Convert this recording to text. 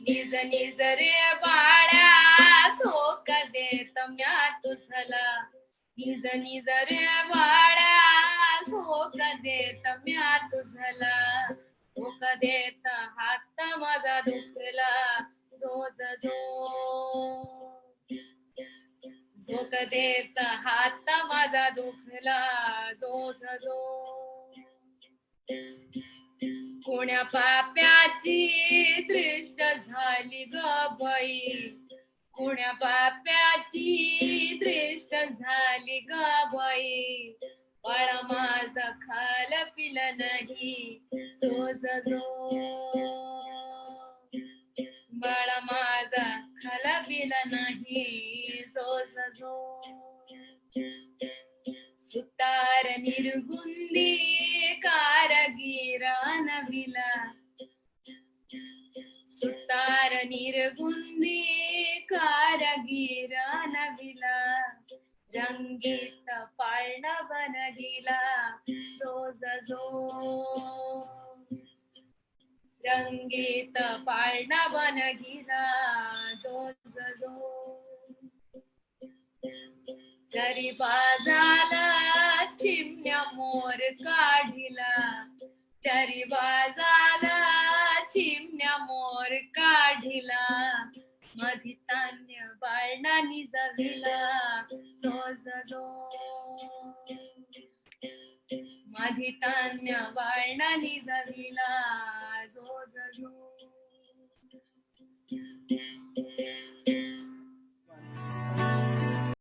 निज निज रे बाळा झोक देत म्या तुझला, निज निज रे बाळा झोक देत म्या तुझला, झोक देत हात माझा दुखला जो जो, झोक देत हात माझा दुखला जो जो. कोण्या पाप्याची दृष्ट झाली ग बाई, कोण्या पाप्याची दृष्ट झाली ग बाई, बाळ माझा खाल पिल नाही जो जो, बाळ माझा खाला पिला नाही जो जो. सुतार निर्गुंदी कारगिरा नविला, सुतार निर्गुंदी कारगिरा नविला, रंगीत पाळणा बनगिला जो जो, रंगीत पाळणा बनगिला जो जो. चरी बाजाला चिमण्या मोर काढिला, चरी बाजाला चिमण्या मोर काढिला, मधी धान्य बाळणा निजविला जो जो, मधी धान्य बाळणा निजविला जो जो.